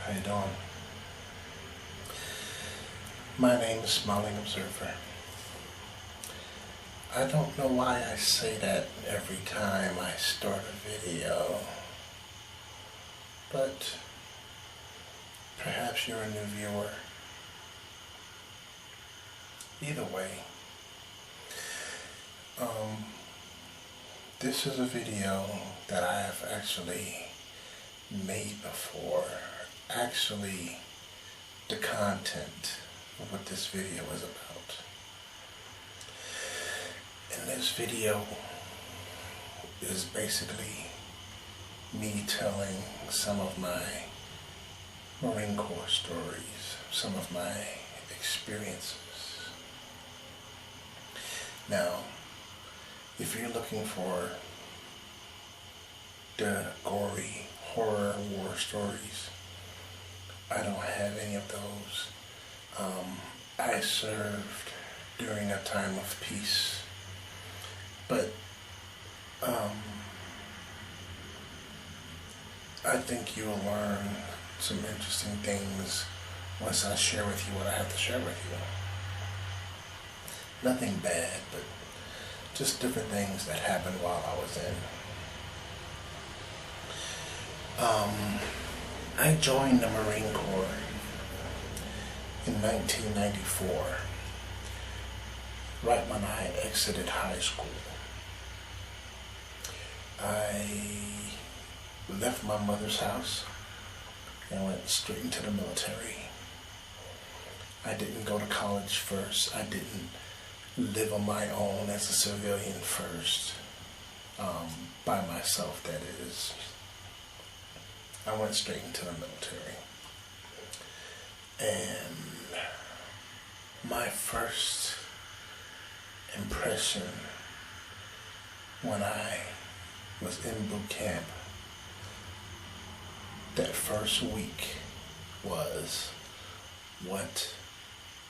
How you doing? My name is Smilin Observer. I don't know why I say that every time I start a video, but perhaps you're a new viewer. Either way, this is a video that I have actually made before. Actually, the content of what this video is about. And this video is basically me telling some of my Marine Corps stories, some of my experiences. Now, if you're looking for the gory horror war stories, I don't have any of those. I served during a time of peace, but I think you will learn some interesting things once I share with you what I have to share with you. Nothing bad, but just different things that happened while I was in. I joined the Marine Corps in 1994, right when I exited high school. I left my mother's house and went straight into the military. I didn't go to college first. I didn't live on my own as a civilian first, by myself, that is. I went straight into the military. And my first impression when I was in boot camp that first week was, what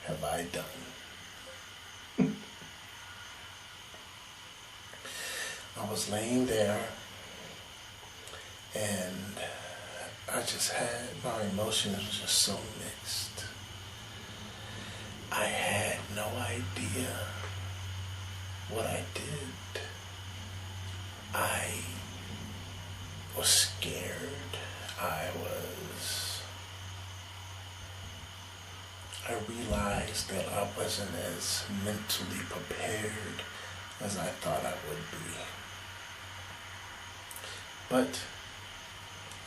have I done? I was laying there and I just had, my emotions were just so mixed. I had no idea what I did. I was scared. I realized that I wasn't as mentally prepared as I thought I would be. But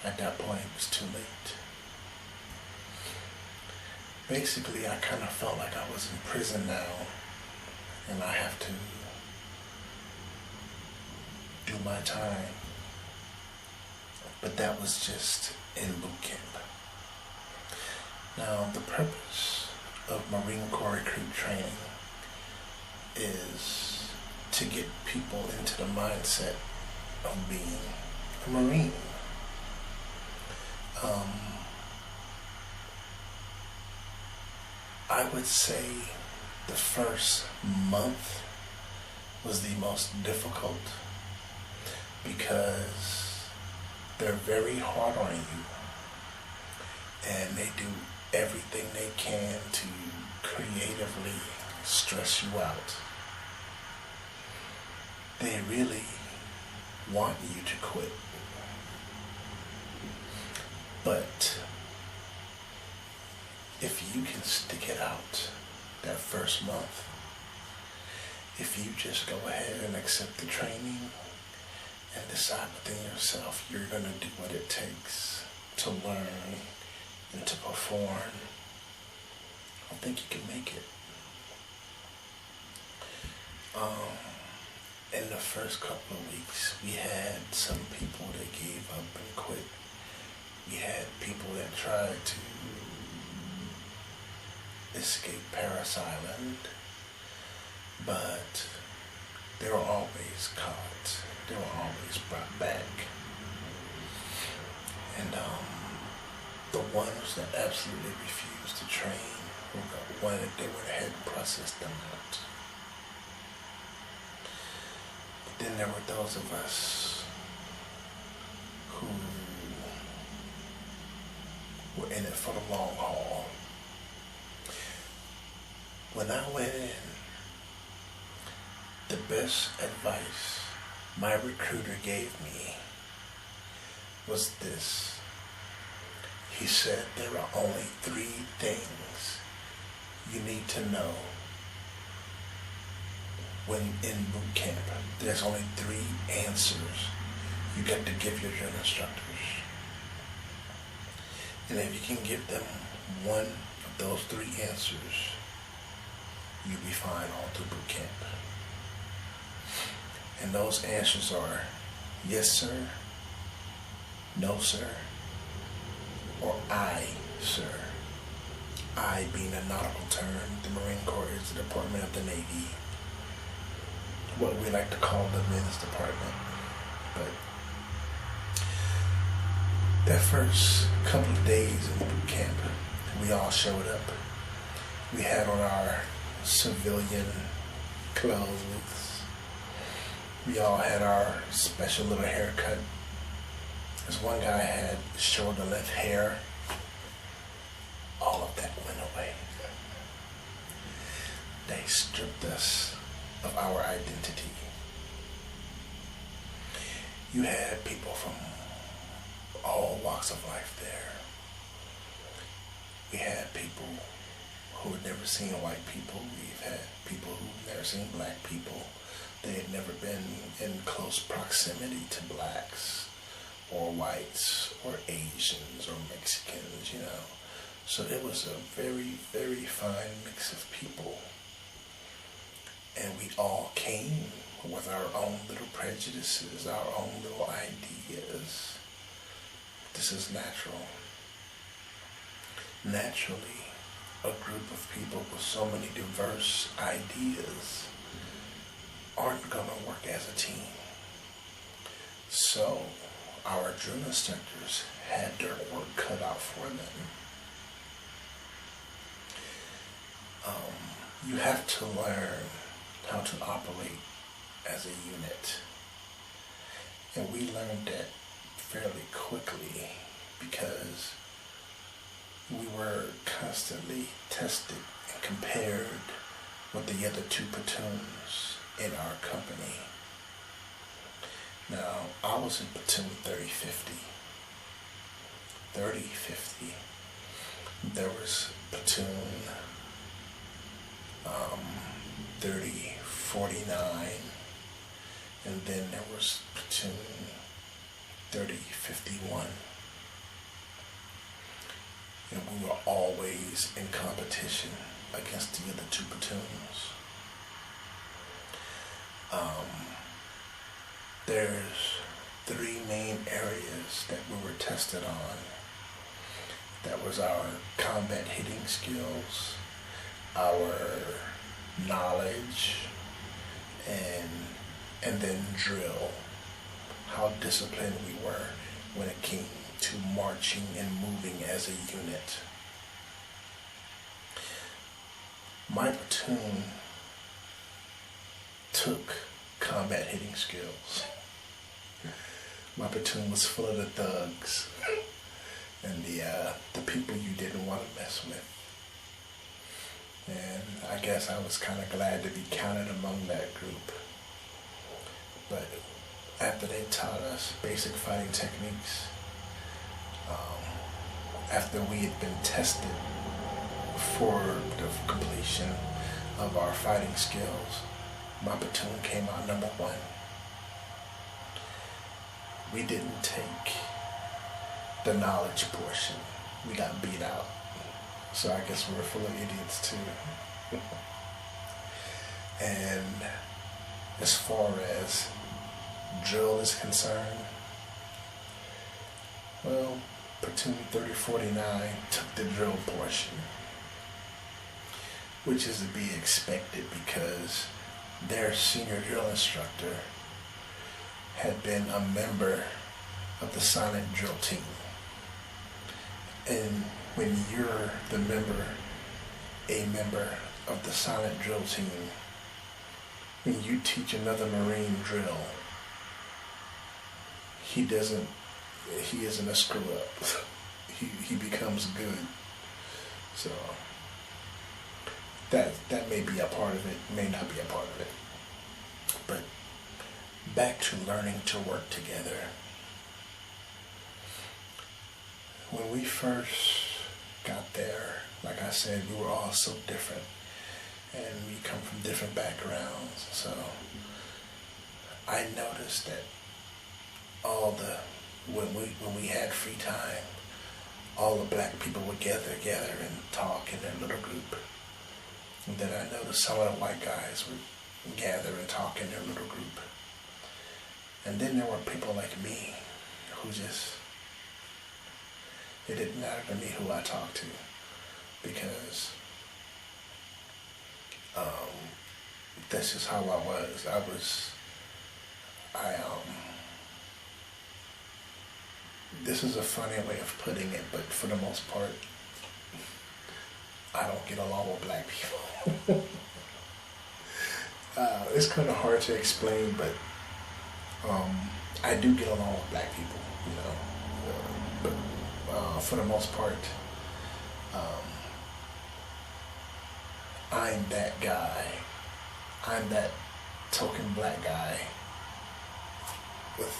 at that point, it was too late. Basically, I kind of felt like I was in prison now, and I have to do my time. But that was just in boot camp. Now, the purpose of Marine Corps recruit training is to get people into the mindset of being a Marine. I would say the first month was the most difficult because they're very hard on you and they do everything they can to creatively stress you out. They really want you to quit. But if you can stick it out that first month, if you just go ahead and accept the training and decide within yourself you're going to do what it takes to learn and to perform, I think you can make it. In the first couple of weeks, we had some people that gave up and quit. We had people that tried to escape Paris Island, but they were always caught. They were always brought back. And the ones that absolutely refused to train were the ones that they went ahead and processed them out. But then there were those of us who We're in it for the long haul. When I went in, the best advice my recruiter gave me was this. He said there are only 3 things you need to know when in boot camp. There's only 3 answers you get to give your drill instructors. And if you can give them one of those 3 answers, you'll be fine all through boot camp. And those answers are yes, sir, no, sir, or I, sir. I being a nautical term, the Marine Corps is the Department of the Navy, what we like to call the men's department. But that first couple of days in boot camp, we all showed up. We had on our civilian clothes. We all had our special little haircut. This one guy had shoulder length hair. All of that went away. They stripped us of our identity. You had people from all walks of life there. We had people who had never seen white people. We've had people who've never seen black people. They had never been in close proximity to blacks or whites or Asians or Mexicans, you know. So it was a very, very fine mix of people. And we all came with our own little prejudices, our own little ideas. This is natural. Naturally, a group of people with so many diverse ideas aren't going to work as a team. So our drill instructors had their work cut out for them. You have to learn how to operate as a unit. And we learned that fairly quickly because we were constantly tested and compared with the other 2 platoons in our company. Now, I was in platoon 3050. 3050. There was platoon 3049, and then there was platoon 3051. And we were always in competition against the other 2 platoons. There's 3 main areas that we were tested on. That was our combat hitting skills, our knowledge, and then drill. How disciplined we were when it came to marching and moving as a unit. My platoon took combat hitting skills. My platoon was full of the thugs and the people you didn't want to mess with. And I guess I was kind of glad to be counted among that group. But after they taught us basic fighting techniques, after we had been tested for the completion of our fighting skills, my platoon came out number 1. We didn't take the knowledge portion. We got beat out. So I guess we're full of idiots too. And as far as drill is concerned, well, platoon 3049 took the drill portion, which is to be expected because their senior drill instructor had been a member of the silent drill team. And when you're a member of the silent drill team, when you teach another Marine drill, he isn't a screw up. he becomes good. So that may be a part of it, may not be a part of it. But back to learning to work together. When we first got there, like I said, we were all so different, and we come from different backgrounds. So I noticed that when we had free time, all the black people would gather and talk in their little group. And then I noticed some of the white guys would gather and talk in their little group. And then there were people like me who just, it didn't matter to me who I talked to, because that's just how I was. This is a funny way of putting it, but for the most part, I don't get along with black people. It's kind of hard to explain, but I do get along with black people, you know. But for the most part, I'm that guy. I'm that token black guy with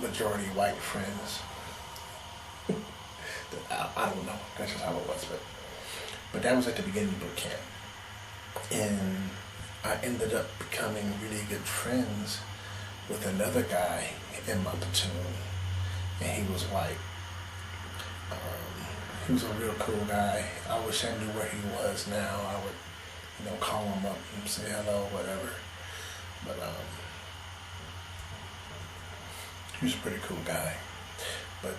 majority white friends. I don't know. That's just how it was, but that was at the beginning of boot camp, and I ended up becoming really good friends with another guy in my platoon, and he was white. He was a real cool guy. I wish I knew where he was now. I would, call him up and say hello, whatever. But he was a pretty cool guy. But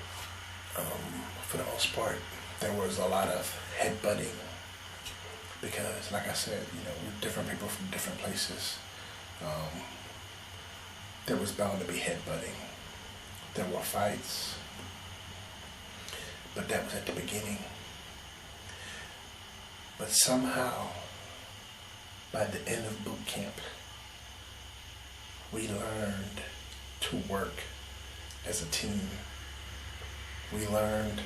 for the most part, there was a lot of headbutting, because, like I said, we're different people from different places. There was bound to be headbutting. There were fights, but that was at the beginning. But somehow, by the end of boot camp, we learned to work as a team. We learned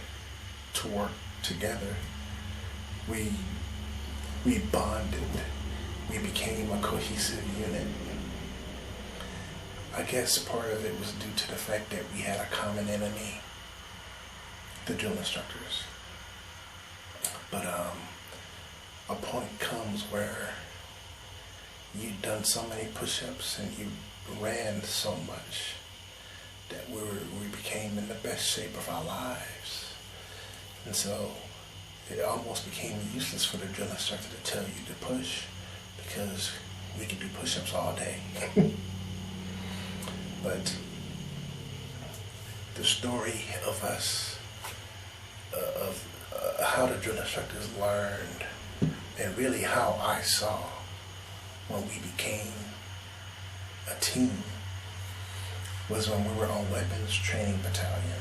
to work together. We bonded. We became a cohesive unit. I guess part of it was due to the fact that we had a common enemy, the drill instructors. But a point comes where you'd done so many push-ups and you ran so much that we became in the best shape of our lives. And so it almost became useless for the drill instructor to tell you to push, because we could do push-ups all day. But the story of us, how the drill instructors learned, and really how I saw when we became a team, was when we were on weapons training battalion.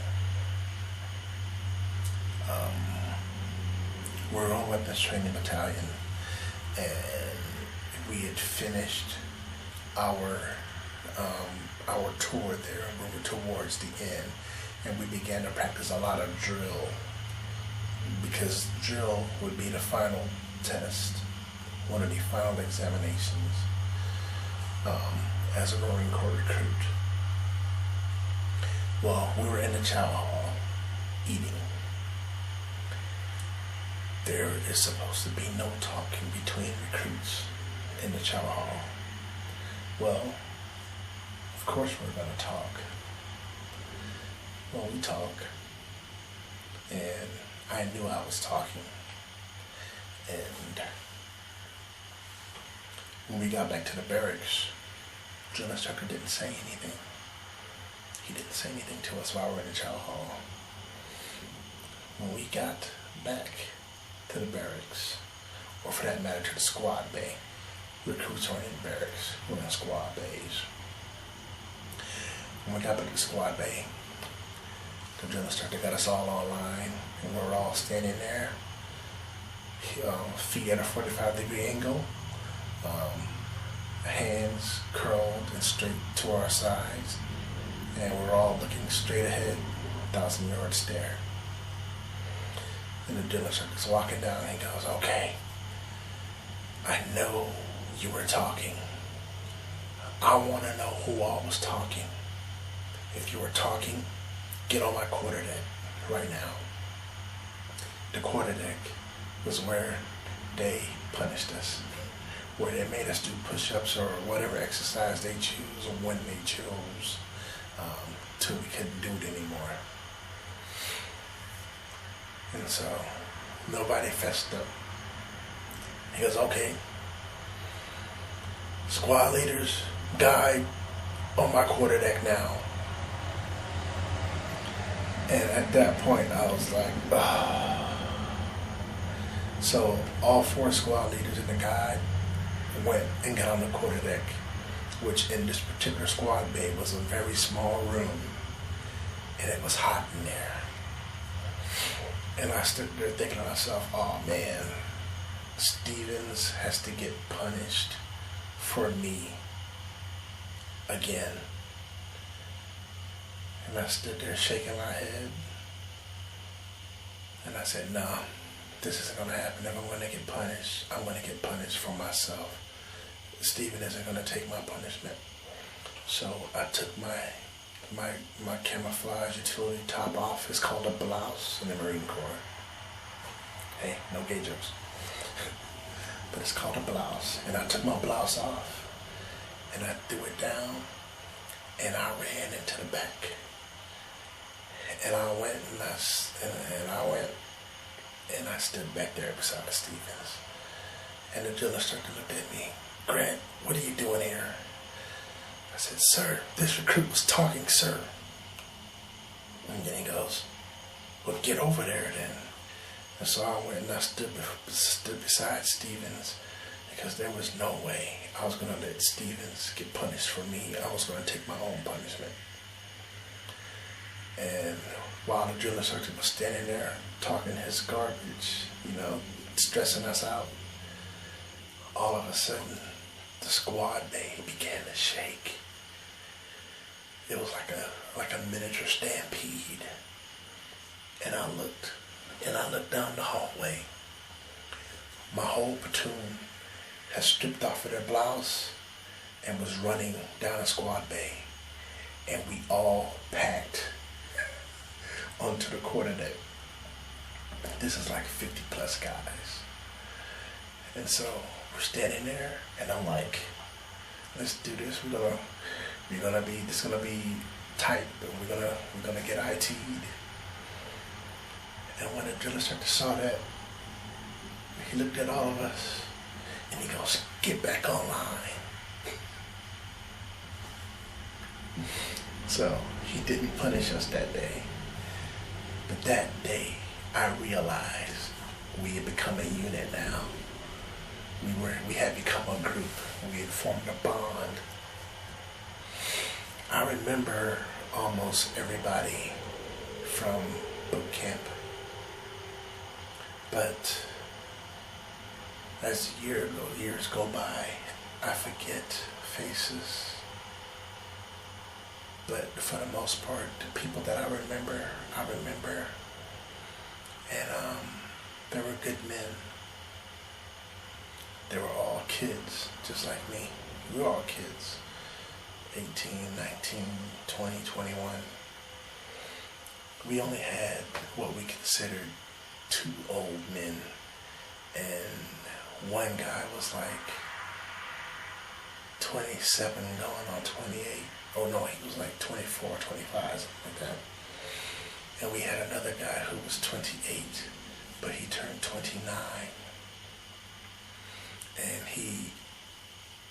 We were on weapons training battalion, and we had finished our tour there. We were towards the end, and we began to practice a lot of drill, because drill would be the final test, one of the final examinations as a Marine Corps recruit. Well, we were in the chow hall eating. There is supposed to be no talking between recruits in the chow hall. Well, of course we're going to talk. Well, we talk, and I knew I was talking. And when we got back to the barracks, the drill instructor didn't say anything. He didn't say anything to us while we were in the chow hall. When we got back to the barracks, or for that matter to the squad bay, recruits weren't in barracks, we were in squad bays. When we got back to the squad bay, the drill instructor got us all online, and we were all standing there, feet at a 45-degree angle, hands curled and straight to our sides, and we're all looking straight ahead, 1,000-yard stare. And the drill instructor's walking down and he goes, okay, I know you were talking. I want to know who all was talking. If you were talking, get on my quarterdeck right now. The quarterdeck was where they punished us, where they made us do push-ups or whatever exercise they choose or when they chose, till we couldn't do it anymore. And so nobody fessed up. He goes, okay, squad leaders, guide on my quarterdeck now. And at that point, I was like, ah. So all 4 squad leaders and the guide went and got on the quarterdeck, which in this particular squad bay was a very small room, and it was hot in there. And I stood there thinking to myself, oh man, Stevens has to get punished for me again. And I stood there shaking my head. And I said, no, this isn't going to happen. If I'm going to get punished, I'm going to get punished for myself. Steven isn't going to take my punishment. So I took my camouflage utility top off. It's called a blouse in the Marine Corps. Hey, no gay jokes. But it's called a blouse. And I took my blouse off and I threw it down and I ran into the back. And I went and I stood back there beside the Stevens. And the drill instructor looked at me. Grant, what are you doing here? I said, sir, this recruit was talking, sir. And then he goes, well, get over there then. And so I went and I stood beside Stevens, because there was no way I was going to let Stevens get punished for me. I was going to take my own punishment. And while the drill instructor was standing there talking his garbage, stressing us out, all of a sudden the squad bay began to shake. It was like a miniature stampede. And I looked down the hallway. My whole platoon had stripped off of their blouse and was running down the squad bay. And we all packed onto the quarterdeck. This is like 50 plus guys. And so we're standing there and I'm like, let's do this. This is gonna be tight, but we're gonna get IT'd. And when the drill instructor saw that, he looked at all of us and he goes, get back online. So he didn't punish us that day. But that day, I realized we had become a unit now. We had become a group. We had formed a bond. I remember almost everybody from boot camp. But as years go by, I forget faces. But for the most part, the people that I remember. And they were good men. They were all kids, just like me. We were all kids. 18, 19, 20, 21. We only had what we considered 2 old men. And one guy was like 27 going on 28. Oh no, he was like 24, 25, something like that. And we had another guy who was 28, but he turned 29. And he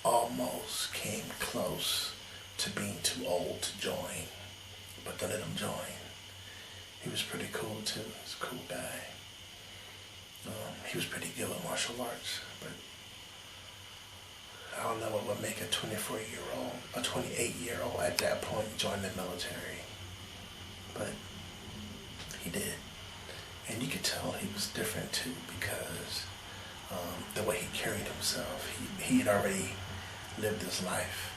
almost came close to being too old to join, but they let him join. He was pretty cool too. He was a cool guy. He was pretty good with martial arts, but I don't know what would make a 24-year-old, a 28-year-old at that point join the military. But he did. And you could tell he was different too, because the way he carried himself, he had already lived his life,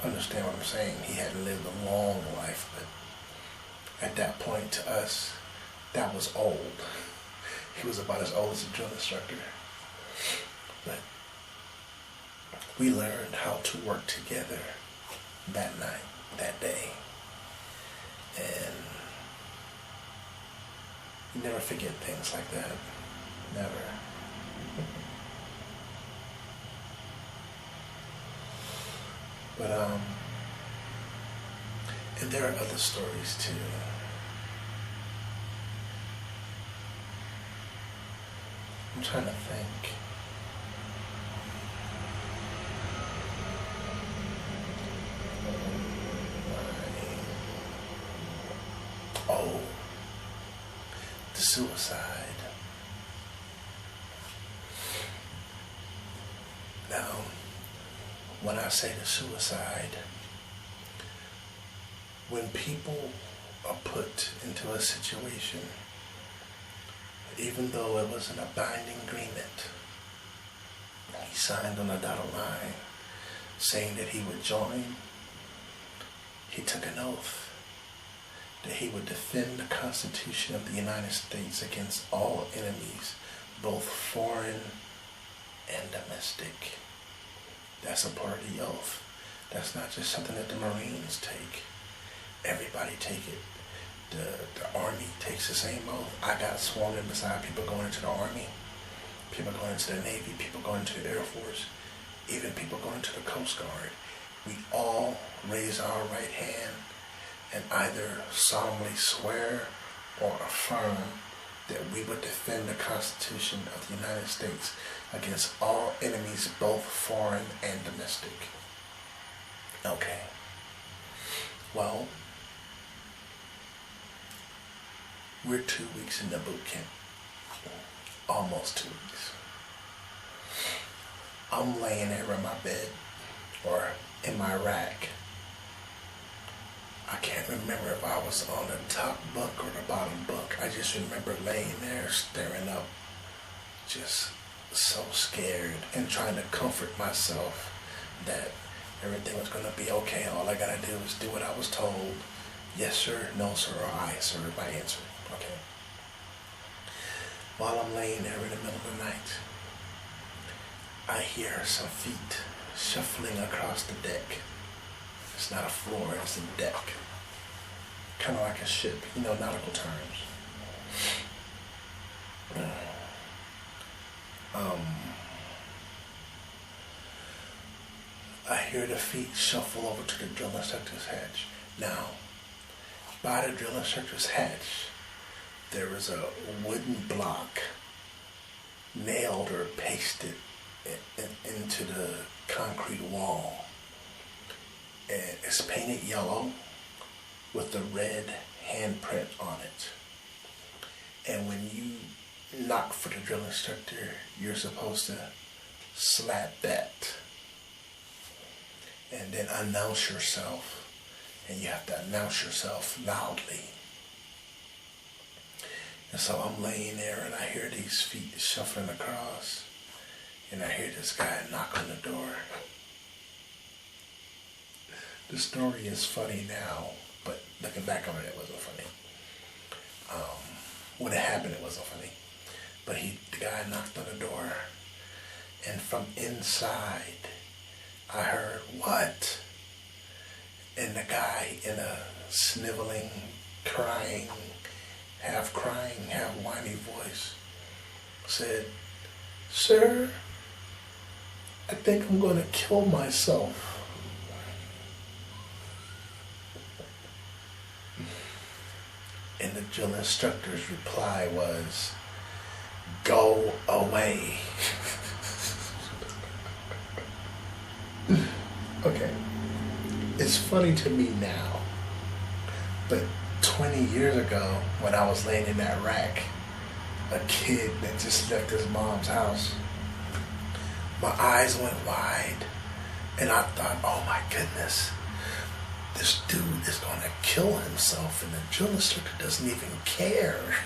understand what I'm saying? He hadn't lived a long life, but at that point to us, that was old. He was about as old as a drill instructor. But we learned how to work together that night, that day. And you never forget things like that. Never. But, and there are other stories too. I'm trying to think. Oh, the suicide. Now, when I say the suicide, when people are put into a situation, even though it wasn't a binding agreement, he signed on a dotted line saying that he would join. He took an oath that he would defend the Constitution of the United States against all enemies, both foreign and domestic. That's a part of the oath. That's not just something that the Marines take. Everybody take it. The Army takes the same oath. I got sworn in beside people going into the Army, people going into the Navy, people going into the Air Force, even people going into the Coast Guard. We all raise our right hand and either solemnly swear or affirm that we would defend the Constitution of the United States against all enemies, both foreign and domestic. Okay. Well, we're 2 weeks into boot camp. Almost 2 weeks. I'm laying there in my bed or in my rack. I can't remember if I was on the top bunk or the bottom bunk. I just remember laying there staring up, just so scared and trying to comfort myself that everything was going to be okay. All I got to do is do what I was told. Yes, sir, no, sir, or I, sir, my answer. Okay. While I'm laying there in the middle of the night, I hear some feet shuffling across the deck. It's not a floor, it's a deck. Kind of like a ship, nautical terms. I hear the feet shuffle over to the drill instructor's hatch. Now, by the drill instructor's hatch, there is a wooden block nailed or pasted into the concrete wall. And it's painted yellow with a red handprint on it. And when you knock for the drill instructor, you're supposed to slap that and then announce yourself. And you have to announce yourself loudly. And so I'm laying there and I hear these feet shuffling across. And I hear this guy knock on the door. The story is funny now, but looking back on it, it wasn't funny. When it happened, it wasn't funny. But the guy knocked on the door, and from inside, I heard, "What?" And the guy in a sniveling, crying, half whiny voice said, "Sir, I think I'm going to kill myself." And the drill instructor's reply was, "Go away." Okay, it's funny to me now, but 20 years ago, when I was laying in that rack, a kid that just left his mom's house, my eyes went wide, and I thought, oh my goodness, this dude is going to kill himself, and the drill instructor doesn't even care.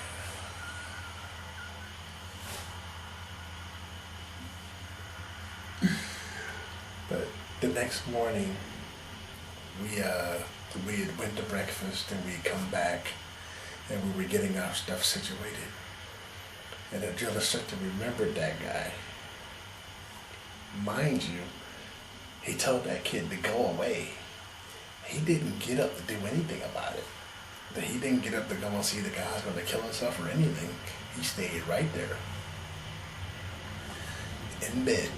But the next morning, we had went to breakfast, and we come back, and we were getting our stuff situated. And the drill instructor remembered that guy. Mind you, he told that kid to go away. He didn't get up to do anything about it. He didn't get up to go and see the guy's going to kill himself or anything. He stayed right there. In bed.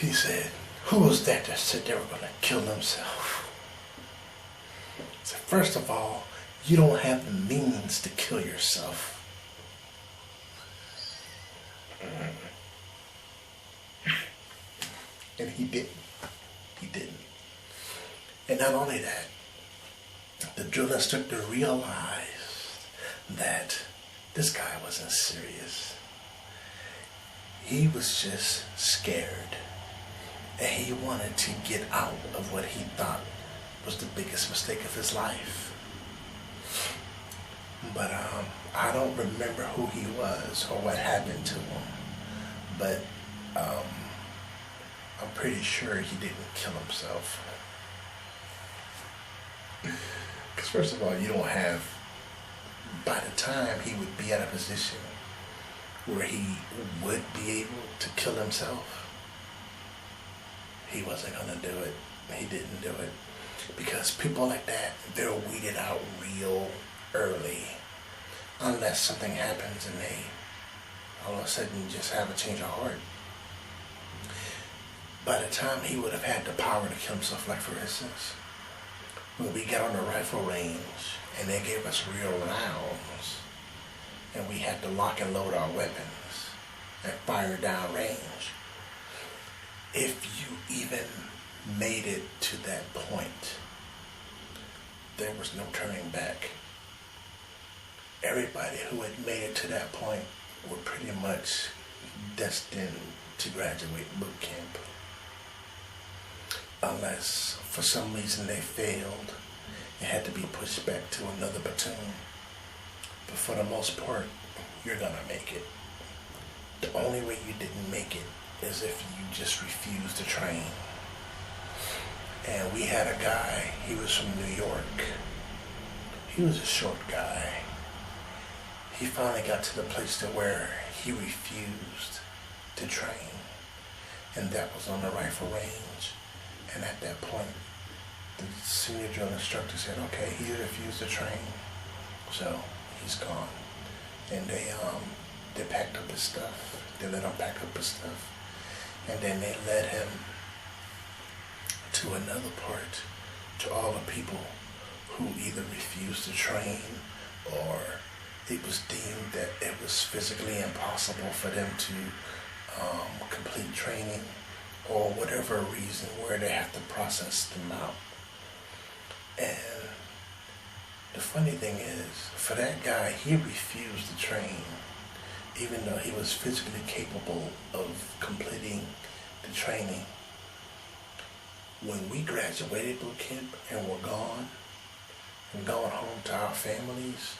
He said, who was that said they were going to kill themselves? I said, first of all, you don't have the means to kill yourself. And he didn't. He didn't. And not only that, the drill instructor realized that this guy wasn't serious. He was just scared. And he wanted to get out of what he thought was the biggest mistake of his life. But I don't remember who he was or what happened to him. But I'm pretty sure he didn't kill himself. Because first of all, you don't have, by the time he would be at a position where he would be able to kill himself, he wasn't going to do it. He didn't do it. Because people like that, they're weeded out real early. Unless something happens and they all of a sudden just have a change of heart. By the time he would have had the power to kill himself, like for instance, when we got on the rifle range and they gave us real rounds and we had to lock and load our weapons and fire down range, if you even made it to that point, there was no turning back. Everybody who had made it to that point were pretty much destined to graduate boot camp. Unless for some reason they failed and had to be pushed back to another platoon. But for the most part, you're gonna make it. The only way you didn't make it is if you just refused to train. And we had a guy, he was from New York. He was a short guy. He finally got to the place to where he refused to train. And that was on the rifle range. And at that point, the senior drill instructor said, okay, he refused to train, so he's gone. And they packed up his stuff. They let him pack up his stuff. And then they led him to another part, to all the people who either refused to train or it was deemed that it was physically impossible for them to complete training, or whatever reason where they have to process them out. And the funny thing is, for that guy, he refused to train, even though he was physically capable of completing the training. When we graduated boot camp and were gone, and going home to our families,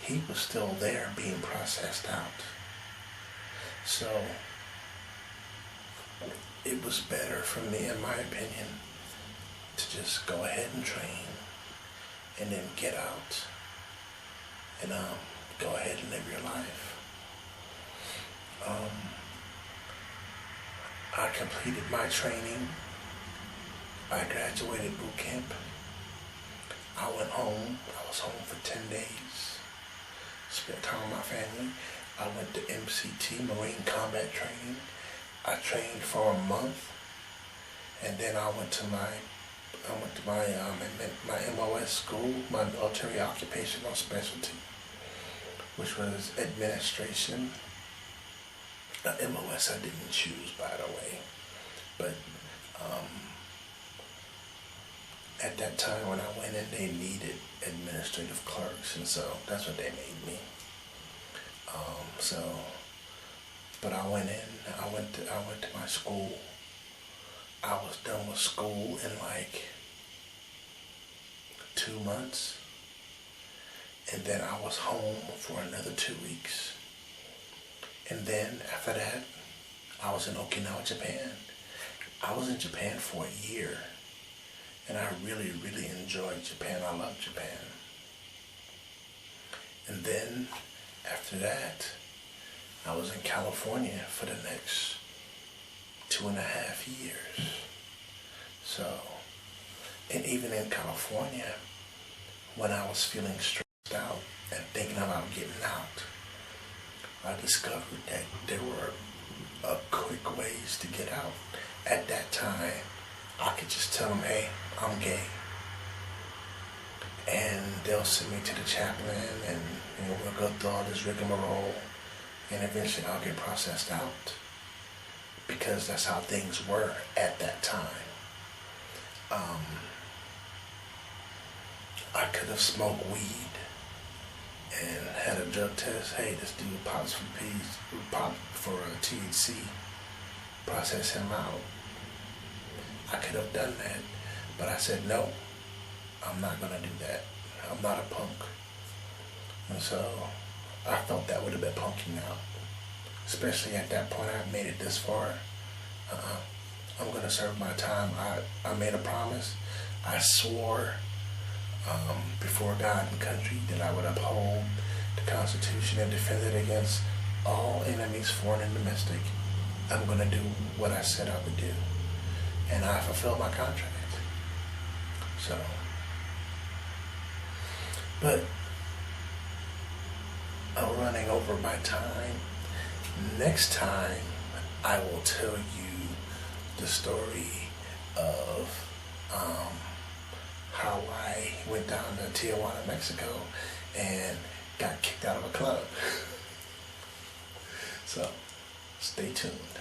he was still there being processed out. So it was better for me, in my opinion, to just go ahead and train and then get out and go ahead and live your life. I completed my training. I graduated boot camp. I went home. I was home for 10 days. Spent time with my family. I went to MCT, Marine Combat Training. I trained for a month, and then I went to my MOS school, my military occupational specialty, which was administration. Now, MOS I didn't choose, by the way, but at that time when I went in, they needed administrative clerks, and so that's what they made me. But I went in. I went to my school. I was done with school in like 2 months, and then I was home for another 2 weeks. And then after that, I was in Okinawa, Japan. I was in Japan for a year. And I really, really enjoyed Japan. I love Japan. And then, after that, I was in California for the next 2.5 years. So, and even in California, when I was feeling stressed out and thinking about getting out, I discovered that there were quick ways to get out. At that time, I could just tell them, hey, I'm gay. And they'll send me to the chaplain, and we'll go through all this rigmarole, and eventually I'll get processed out. Because that's how things were at that time. I could have smoked weed and had a drug test. Hey, this dude pops for THC. Process him out. I could have done that, but I said no. I'm not gonna do that. I'm not a punk. And so I felt that would have been punking out. Especially at that point, I made it this far. I'm gonna serve my time. I made a promise. I swore before God and country that I would uphold the Constitution and defend it against all enemies, foreign and domestic. I'm gonna do what I said I would do. And I fulfilled my contract. So, but I'm running over my time. Next time, I will tell you the story of how I went down to Tijuana, Mexico, and got kicked out of a club. So, stay tuned.